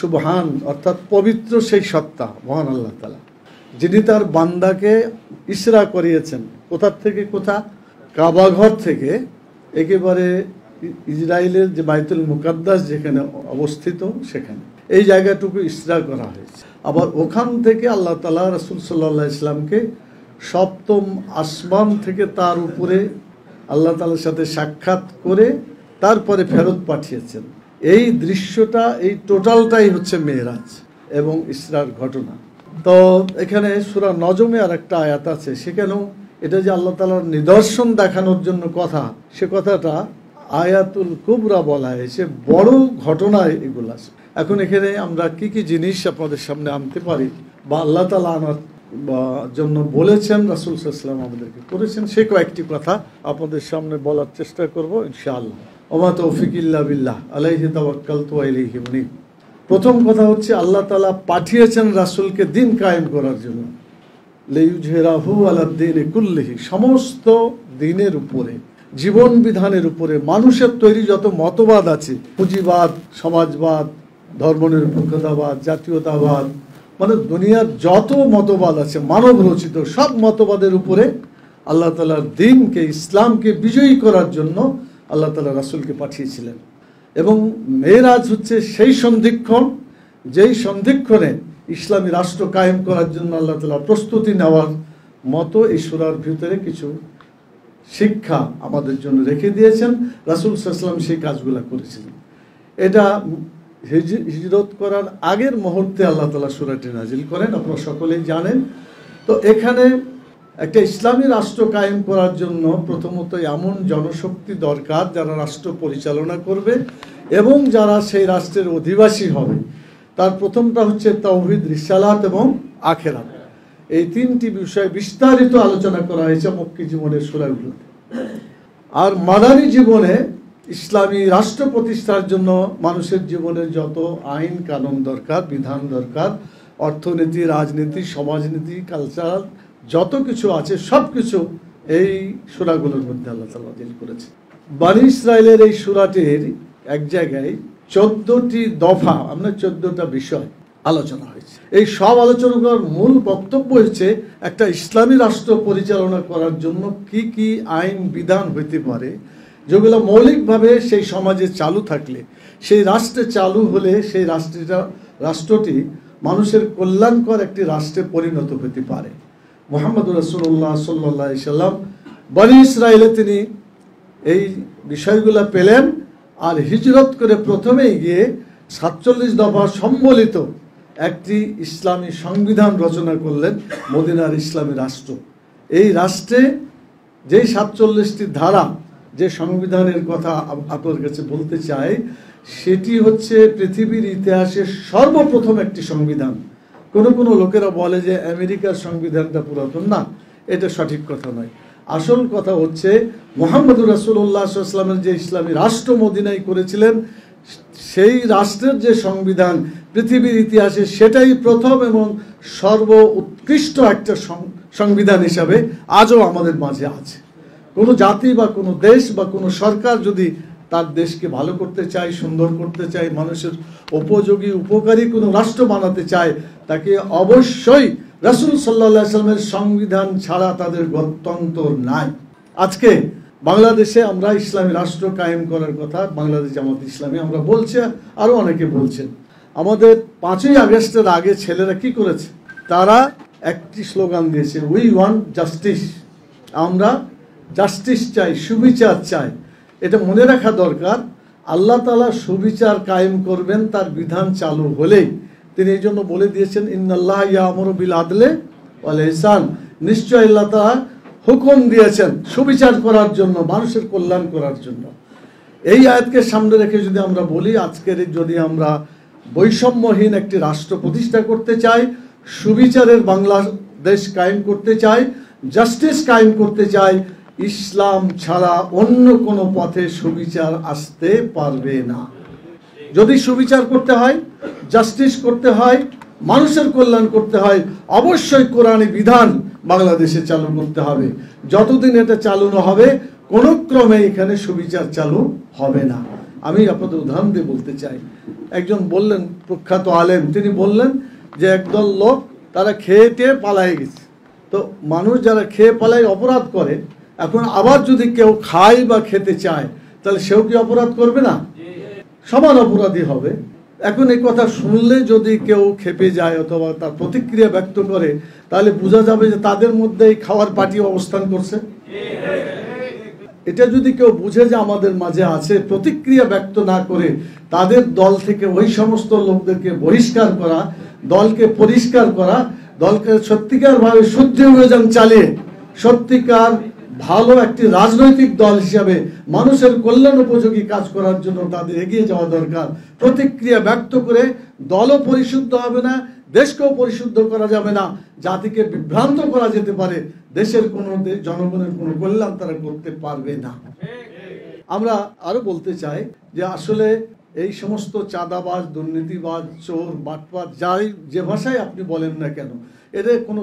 সুবহান অর্থাৎ পবিত্র সেই সত্তা মহান আল্লাহ তাআলা, যিনি তার বান্দাকে ইসরা করিয়েছেন। কোথার থেকে কোথা? কাবাঘর থেকে একেবারে ইসরায়েলের যে বাইতুল মুকাদ্দাস যেখানে অবস্থিত সেখানে, এই জায়গাটুকু ইসরা করা হয়েছে। আবার ওখান থেকে আল্লাহ তাআলা রাসূল সাল্লাল্লাহু আলাইহি ওয়াসাল্লামকে সপ্তম আসমান থেকে তার উপরে আল্লাহ তাআলার সাথে সাক্ষাৎ করে তারপরে ফেরত পাঠিয়েছেন। এই দৃশ্যটা, এই টোটালটাই হচ্ছে মেরাজ এবং ইসরার ঘটনা। তো এখানে সূরা নজমে আর একটা আয়াত আছে, সেখানেও এটা যে আল্লাহ তাআলার নিদর্শন দেখানোর জন্য কথা, সে কথাটা আয়াতুল কুবরা বলা হয়েছে, বড় ঘটনায় এগুলা। এখন এখানে আমরা কি কি জিনিস আপনাদের সামনে আনতে পারি বা আল্লাহ তাআলা আনার জন্য বলেছেন, রাসূল সাল্লাল্লাহু আলাইহি ওয়াসাল্লাম আমাদেরকে করেছেন, সে কয়েকটি কথা আপনাদের সামনে বলার চেষ্টা করব ইনশাআল্লাহ। ওমা তৌফিক ইল্লা বিল্লাহ আলাইহি তাওয়াক্কালতু ওয়া ইলাইহি মুনীব। প্রথম কথা হচ্ছে আল্লাহ তাআলা পাঠিয়েছেন রাসূলকে দিন কায়েম করার জন্য। লিইয়ুযহিরাহু আলাদ দীনি কুল্লিহি, সমস্ত দিনের উপরে, জীবন বিধানের উপরে। মানুষের তৈরি যত মতবাদ আছে, পুঁজিবাদ, সমাজবাদ, ধর্মনিরপেক্ষতাবাদ, জাতীয়তাবাদ, মানে দুনিয়ার যত মতবাদ আছে মানব রচিত, সব মতবাদের উপরে আল্লাহ তাআলার দ্বীনকে, ইসলামকে বিজয়ী করার জন্য আল্লাহ তাআলা রাসূলকে পাঠিয়েছিলেন। এবং মেরাজ হচ্ছে সেই সন্ধিক্ষণ, যেই সন্ধিক্ষণে ইসলামী রাষ্ট্র কায়েম করার জন্য আল্লাহ তাআলা প্রস্তুতি নেওয়ার মতো এই সূরার ভিতরে কিছু শিক্ষা আমাদের জন্য রেখে দিয়েছেন। রাসূল সাল্লাল্লাহু আলাইহি ওয়াসাল্লাম সেই কাজগুলো করেছিলেন। এটা হিজরত করার আগের মুহূর্তে আল্লাহ তাআলা সূরাটি নাজিল করেন, আপনারা সকলেই জানেন। তো এখানে একটা ইসলামী রাষ্ট্র কায়েম করার জন্য প্রথমত এমন জনশক্তি দরকার যারা রাষ্ট্র পরিচালনা করবে এবং যারা সেই রাষ্ট্রের অধিবাসী হবে। তার প্রথমটা হচ্ছে তাওহীদ, রিসালাত এবং আখিরাত। এই তিনটি বিষয়ে বিস্তারিত আলোচনা করা হয়েছে মক্কি জীবনের সূরাগুলোতে। আর মাদানী জীবনে ইসলামী রাষ্ট্র প্রতিষ্ঠার জন্য মানুষের জীবনের যত আইন কানুন দরকার, বিধান দরকার, অর্থনীতি, রাজনীতি, সমাজনীতি, কালচার, যত কিছু আছে সব কিছু এই সূরাগুলোর মধ্যে আল্লাহ তাআলা নাযিল করেছে। বনী ইসরাইলের এই সূরাটির এক জায়গায় 14টি দফা, আমরা 14টা বিষয় আলোচনা হয়েছে। এই সব আলোচনা করার মূল বক্তব্য হচ্ছে একটা ইসলামী রাষ্ট্র পরিচালনা করার জন্য কি কি আইন বিধান হইতে পারে, যেগুলো মৌলিকভাবে সেই সমাজে চালু থাকলে, সেই রাষ্ট্রে চালু হলে সেই রাষ্ট্রটি মানুষের কল্যাণকর একটি রাষ্ট্রে পরিণত হতে পারে। মুহাম্মদুর রাসূলুল্লাহ সাল্লাল্লাহু আলাইহি ওয়াসাল্লাম বনী ইসরাইলে তিনি এই বিষয়গুলো পেলেন, আর হিজরত করে প্রথমেই গিয়ে 47 দফা সম্বলিত একটি ইসলামী সংবিধান রচনা করলেন, মদিনার ইসলামী রাষ্ট্র। এই রাষ্ট্রে যেই 47টি ধারা, যে সংবিধানের কথা আপনার কাছে বলতে চাই, সেটি হচ্ছে পৃথিবীর ইতিহাসে সর্বপ্রথম একটি সংবিধান। কোনো লোকেরা বলে যে আমেরিকার সংবিধানটা পুরাতন, না, এটা সঠিক কথা নয়। আসল কথা হচ্ছে মুহাম্মদুর রাসূলুল্লাহ সাল্লাল্লাহু আলাইহি ওয়াসাল্লামের যে ইসলামী রাষ্ট্র মদিনায় করেছিলেন, সেই রাষ্ট্রের যে সংবিধান পৃথিবীর ইতিহাসে, সেটাই প্রথম এবং সর্ব উৎকৃষ্ট একটা সংবিধান হিসাবে আজও আমাদের মাঝে আছে। কোনো জাতি বা কোনো দেশ বা কোনো সরকার যদি তার দেশকে ভালো করতে চায়, সুন্দর করতে চায়, মানুষের উপযোগী উপকারী কোনো রাষ্ট্র বানাতে চায়, তাকে অবশ্যই রাসূল সাল্লাল্লাহু আলাইহি ওয়াসাল্লামের সংবিধান ছাড়া তাদের গত্যন্তর নাই। আজকে বাংলাদেশে আমরা ইসলামী রাষ্ট্র কায়েম করার কথা বাংলাদেশ জামাত ইসলামী আমরা বলছে, আরও অনেকে বলছেন। আমাদের 5ই আগস্টের আগে ছেলেরা কি করেছে? তারা একটি স্লোগান দিয়েছে, উই ওয়ান্ট জাস্টিস, আমরা জাস্টিস চাই, সুবিচার চাই। এটা মনে রাখা দরকার, আল্লাহ তাআলা সুবিচার কায়েম করবেন তার বিধান চালু হলেই। তিনি এই জন্য বলে দিয়েছেন, ইন্নাল্লাহা ইয়া'মুরু বিল আদলি ওয়াল ইহসান, নিশ্চয় আল্লাহ তাআলা হুকুম দিয়েছেন সুবিচার করার জন্য, মানুষের কল্যাণ করার জন্য। এই আয়াতকে সামনে রেখে যদি আমরা বলি, আজকের যদি আমরা বৈষম্যহীন একটি রাষ্ট্র প্রতিষ্ঠা করতে চাই, সুবিচারের বাংলাদেশ কায়েম করতে চাই, জাস্টিস কায়েম করতে চাই, ইসলাম ছাড়া অন্য কোনো পথে সুবিচার আসতে পারবে না। যদি সুবিচার করতে হয়, জাস্টিস করতে হয়, মানুষের কল্যাণ করতে হয়, অবশ্যই কোরআনী বিধান বাংলাদেশে চালু করতে হবে। যতদিন এটা চালু না হবে, কোনো ক্রমে এখানে সুবিচার চালু হবে না। আমি আপনাদের উদাহরণ দিয়ে বলতে চাই। একজন বললেন, প্রখ্যাত আলেম, তিনি বললেন যে একদল লোক তারা খেয়ে টেয়ে পালায় গেছে। তো মানুষ যারা খেয়ে পালায় অপরাধ করে, এখন আবার যদি কেউ খায় বা খেতে চায়, তাহলে সেও কি অপরাধ করবে না? সমান অপরাধী হবে। এখন এই কথা শুনলে যদি কেউ খেপে যায় অথবা তার প্রতিক্রিয়া ব্যক্ত করে, তাহলে বোঝা যাবে যে তাদের মধ্যে এই খাওয়ার পার্টি অবস্থান করছে। এটা যদি কেউ বুঝে যে আমাদের মাঝে আছে, প্রতিক্রিয়া ব্যক্ত না করে তাদের দল থেকে ওই সমস্ত লোকদেরকে বহিষ্কার করা, দলকে পরিষ্কার করা, দলকে সত্যিকারভাবে শুদ্ধ অভিযান চালিয়ে সত্যিকার ভালো একটি রাজনৈতিক দল হিসাবে মানুষের কল্যাণ উপযোগী কাজ করার জন্য তাদের এগিয়ে যাওয়া দরকার। প্রতিক্রিয়া ব্যক্ত করে দলও পরিশুদ্ধ হবে না, দেশকেও পরিশুদ্ধ করা যাবে না, জাতিকে বিভ্রান্ত করা যেতে পারে, দেশের কোনো জনগণের কোনো কল্যাণ তারা করতে পারবে না। আমরা আরো বলতে চাই যে আসলে এই সমস্ত চাঁদাবাজ, দুর্নীতিবাজ, চোর, বাটপার, যাই যে ভাষায় আপনি বলেন না কেন, এদের কোনো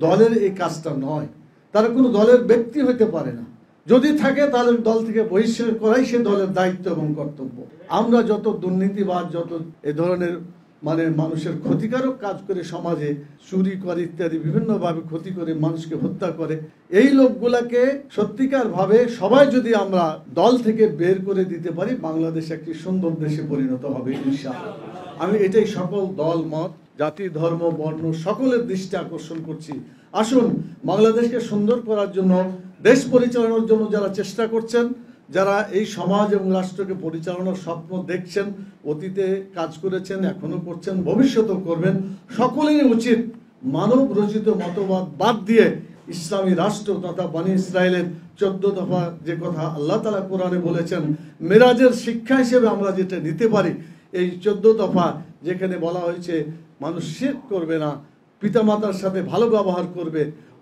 দলের এই কাজটা নয়। তারা কোনো দলের ব্যক্তি হইতে পারে না। যদি থাকে তাহলে দল থেকে বহিষ্কার করাই সে দলের দায়িত্ব এবং কর্তব্য। আমরা যত দুর্নীতিবাজ, যত এ ধরনের মানুষের ক্ষতিকারক কাজ করে, সমাজে চুরি করে ইত্যাদি বিভিন্নভাবে ক্ষতি করে, মানুষকে হত্যা করে, এই লোকগুলাকে সত্যিকার ভাবে সবাই যদি আমরা দল থেকে বের করে দিতে পারি, বাংলাদেশ একটি সুন্দর দেশে পরিণত হবে ইনশাআল্লাহ। আমি এটাই সকল দল, মত, জাতি, ধর্ম, বর্ণ সকলের দৃষ্টি আকর্ষণ করছি। আসুন বাংলাদেশকে সুন্দর করার জন্য, দেশ পরিচালনার জন্য যারা চেষ্টা করছেন, যারা এই সমাজ এবং রাষ্ট্রকে পরিচালনার স্বপ্ন দেখছেন, অতীতে কাজ করেছেন, এখনো করছেন, ভবিষ্যতেও করবেন, সকলেরই উচিত মানব রচিত মতবাদ বাদ দিয়ে ইসলামী রাষ্ট্র তথা বনি ইসরায়েলের 14 দফা যে কথা আল্লাহ তাআলা কোরআনে বলেছেন, মেরাজের শিক্ষা হিসেবে আমরা যেটা নিতে পারি, এই 14 দফা যেখানে বলা হয়েছে মানুষ শিরক করবে না, পিতামাতার সাথে ভালো ব্যবহার করবে,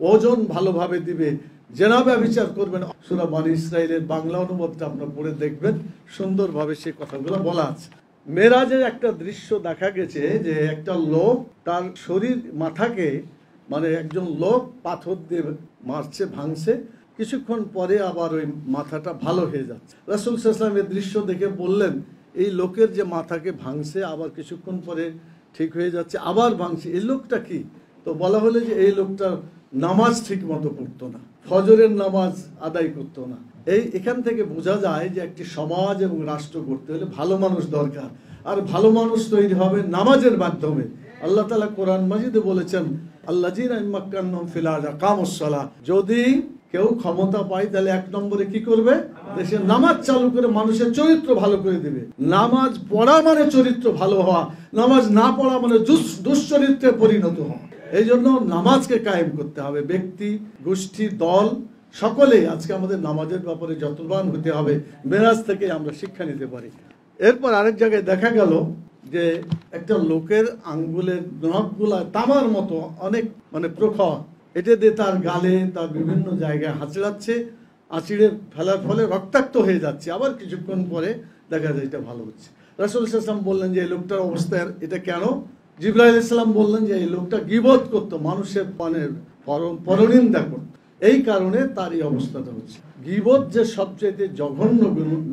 ওজন ভালোভাবে দিবে, জেনা ব্যভিচার করবেন। সূরা বনি ইসরাইলের বাংলা অনুবাদটা আপনারা পড়ে দেখবেন, সুন্দরভাবে সেই কথাগুলো বলা আছে। মেরাজের একটা দৃশ্য দেখা গেছে যে একটা লোক তার শরীর, মাথাকে একজন লোক পাথর দিয়ে মারছে, ভাঙছে, কিছুক্ষণ পরে আবার ওই মাথাটা ভালো হয়ে যাচ্ছে। রাসূল সাল্লাল্লাহু আলাইহি ওয়াসাল্লাম এই দৃশ্য দেখে বললেন, এই লোকের যে মাথাকে ভাঙছে আবার কিছুক্ষণ পরে ঠিক হয়ে যাচ্ছে, আবার ভাঙছে, এই লোকটা কি? তো বলা হলো যে এই লোকটা নামাজ ঠিক মতো পড়তো না, ফজরের নামাজ আদায় করতো না। এখান থেকে বোঝা যায় যে একটি সমাজ এবং রাষ্ট্র করতে হলে ভালো মানুষ দরকার, আর ভালো মানুষ তৈরি হবে নামাজের মাধ্যমে। আল্লাহ তাআলা কোরআন মাজিদে বলেছেন, আল্লাযীনা ইম্মাক্কানাহুম ফিল আরদি আকামুস সালাহ, যদি কেউ ক্ষমতা পায় তাহলে 1 নম্বরে কি করবে? দেশে নামাজ চালু করে মানুষের চরিত্র ভালো করে দিবে। নামাজ পড়া মানে চরিত্র ভালো হওয়া, নামাজ না পড়া মানে দুশ্চরিত্রে পরিণত হওয়া। এই জন্য নামাজকে কায়েম করতে হবে। ব্যক্তি, গোষ্ঠী, দল সকলেই আজকে আমাদের নামাজের ব্যাপারে যত্নবান হতে হবে। মেরাজ থেকে আমরা শিক্ষা নিতে পারি। এরপর আরেক জায়গায় দেখা গেল যে একটা লোকের আঙ্গুলের নখগুলা তামার মতো অনেক প্রখর, এটা দিয়ে তার গালে, তার বিভিন্ন জায়গায় হাঁচড়াচ্ছে, আঁচিড়ে ফেলার ফলে রক্তাক্ত হয়ে যাচ্ছে, আবার কিছুক্ষণ পরে দেখা যায় এটা ভালো হচ্ছে। রাসূল সাল্লাল্লাহু আলাইহি ওয়াসাল্লাম বললেন যে এই লোকটার অবস্থা এটা কেন? জিবরাইল আলাইহিস সালাম বললেন যে এই লোকটা গীবত করতো, মানুষের পরনিন্দা করত, এই কারণে তার এই অবস্থাটা হচ্ছে। গীবত যে সবচেয়ে জঘন্য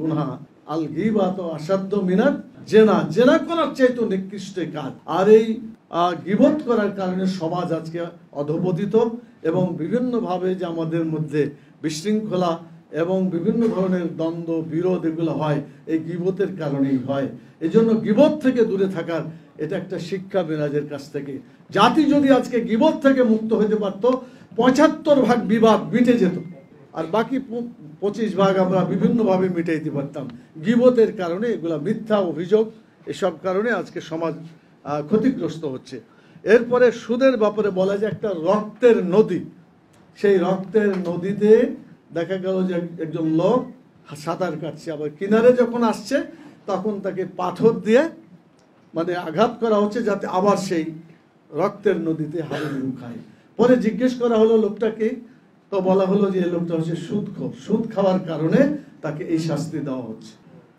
গুনাহ, আল গীবাতু আসাদ্দু মিনাজ জিনা, জিনা করার চাইতে নিকৃষ্ট কাজ। আর এই গীবত করার কারণে সমাজ আজকে অধঃপতিত এবং বিভিন্নভাবে যে আমাদের মধ্যে বিশৃঙ্খলা এবং বিভিন্ন ধরনের দ্বন্দ্ব, বিরোধ এগুলো হয়, এই গীবতের কারণেই হয়। এই জন্য গীবত থেকে দূরে থাকার এটা একটা শিক্ষা মেরাজের কাছ থেকে। জাতি যদি আজকে গীবত থেকে মুক্ত হতে পারত, 75% বিবাদ মিটে যেত, আর বাকি 25% আমরা বিভিন্নভাবে মিটাইতে পারতাম। গীবতের কারণে এগুলা মিথ্যা অভিযোগ, এসব কারণে আজকে সমাজ ক্ষতিগ্রস্ত হচ্ছে। এরপরে সুদের ব্যাপারে বলা যায় একটা রক্তের নদী, সেই রক্তের নদীতে দেখা গেল যে একজন লোক সাঁতার কাটছে, আবার কিনারে যখন আসছে তখন তাকে পাথর দিয়ে আঘাত করা হচ্ছে যাতে আবার সেই রক্তের নদীতে হাবুডুবু খায়। পরে জিজ্ঞেস করা হলো লোকটাকে, তো বলা হলো যে এই লোকটা হচ্ছে সুদখোর, সুদ খাওয়ার কারণে তাকে এই শাস্তি দেওয়া হচ্ছে।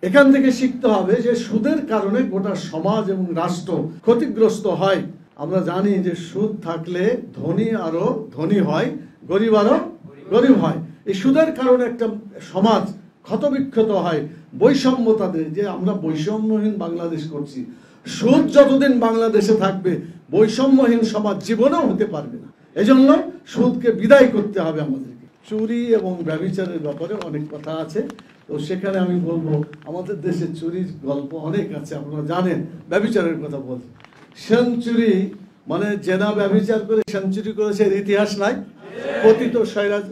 এখান থেকে শিখতে হবে যে সুদের কারণে গোটা সমাজ এবং রাষ্ট্র ক্ষতিগ্রস্ত হয়। আমরা জানি যে সুদ থাকলে ধনী আরো ধনী হয়, গরিব আরো গরিব হয়। এই সুদের কারণে একটা সমাজ ক্ষতবিক্ষত হয়, বৈষম্য তাদের, যে আমরা বৈষম্যহীন বাংলাদেশ করছি। সুদ যতদিন বাংলাদেশে থাকবে বৈষম্যহীন সমাজ জীবনেও হতে পারবে না। এজন্য সুদকে বিদায় করতে হবে আমাদেরকে। চুরি এবং ব্যভিচারের ব্যাপারে অনেক কথা আছে, তো সেখানে আমি বলবো আমাদের দেশে চুরির গল্প অনেক আছে, আপনারা জানেন। ব্যভিচারের কথা বলছি, সেঞ্চুরি মানে জেনা ব্যভিচার করে সেঞ্চুরি করেছে এর ইতিহাস নাই? পতিত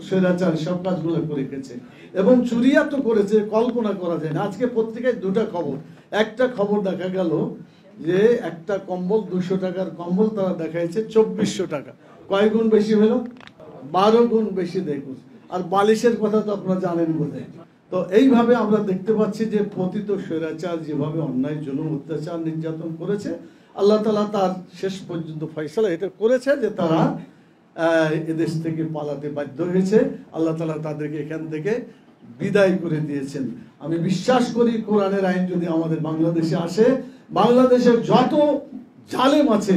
স্বৈরাচার সব কাজগুলো করে গেছে, এবং চুরিয়া তো করেছে কল্পনা করা যায় না। আজকে পত্রিকায় দুটা খবর, একটা খবর দেখা গেল যে একটা কম্বল 200 টাকার কম্বল তারা দেখাইছে 2400 টাকা। কয় গুণ বেশি হলো? 12 গুণ বেশি। দেখুন, আর বালিশের কথা তো আপনারা জানেন বোধহয়। তো এইভাবে আমরা দেখতে পাচ্ছি যে পতিত স্বৈরাচার যেভাবে অন্যায় জুলুম অত্যাচার নির্যাতন করেছে, আল্লাহ তাআলা তার শেষ পর্যন্ত ফয়সালা এটা করেছে যে তারা এদেশ থেকে পালাতে বাধ্য হয়েছে। আল্লাহ তাআলা তাদেরকে এখান থেকে বিদায় করে দিয়েছেন। আমি বিশ্বাস করি কোরআনের আইন যদি আমাদের বাংলাদেশে আসে, বাংলাদেশের যত জালেম আছে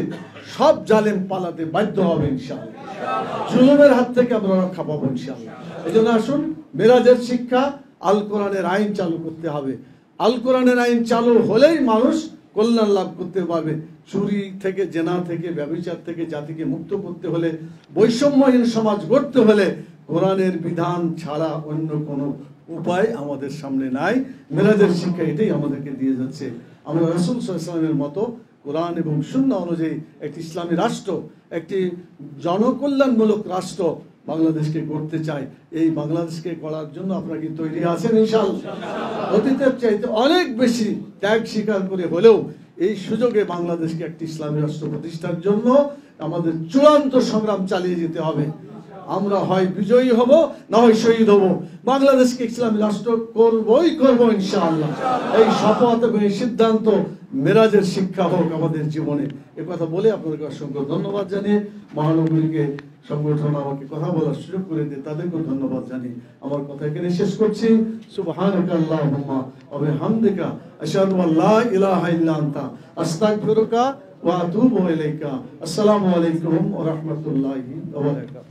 সব জালেম পালাতে বাধ্য হবে ইনশাআল্লাহ। জুলুমের হাত থেকে আমরা রক্ষা পাবো ইনশাআল্লাহ। এই জন্য আসুন, মেরাজের শিক্ষা, আল কোরআনের আইন চালু করতে হবে। আল কোরআনের আইন চালু হলেই মানুষ কল্যাণ লাভ করতে পারবে। চুরি থেকে, জেনা থেকে, ব্যভিচার থেকে জাতিকে মুক্ত করতে হলে, বৈষম্যহীন সমাজ গড়তে হলে কোরআনের বিধান ছাড়া অন্য কোনো উপায় আমাদের সামনে নাই। মেরাজের শিক্ষা এটাই আমাদেরকে দিয়ে যাচ্ছে। আমরা রাসূল সাল্লাল্লাহু আলাইহি ওয়াসাল্লামের মতো কোরআন এবং সুন্নাহ অনুযায়ী একটি ইসলামী রাষ্ট্র, একটি জনকল্যাণমূলক রাষ্ট্র বাংলাদেশকে করতে চাই। এই বাংলাদেশকে করার জন্য আপনারা কি তৈরি আছেন ইনশাআল্লাহ? অতীতের চাইতে অনেক বেশি ত্যাগ স্বীকার করে হলেও এই সুযোগে বাংলাদেশকে একটি ইসলামী রাষ্ট্র প্রতিষ্ঠার জন্য আমাদের চূড়ান্ত সংগ্রাম চালিয়ে যেতে হবে। আমরা হয় বিজয়ী হব, না হয় শহীদ হব। বাংলাদেশকে ইসলামী রাষ্ট্র করবই করবো ইনশাআল্লাহ। এই শপথ এবং এই সিদ্ধান্ত মেরাজের শিক্ষা হোক আমাদের জীবনে। এ কথা বলে আপনাদেরকে অসংখ্য ধন্যবাদ জানিয়ে, মহানগরীকে সংগঠন আমাকে কথা বলার সুযোগ করে দিয়ে তাদেরকেও ধন্যবাদ জানিয়ে আমার কথা এখানে শেষ করছি। সুবহানাকা আল্লাহুম্মা ওয়া বিহামদিকা আশহাদু আল্লা ইলাহা ইল্লা আনতা আস্তাগফিরুকা ওয়া আতুবু ইলাইকা। আসসালামু আলাইকুম ওয়া রাহমাতুল্লাহি ওয়া বারাকাতুহু।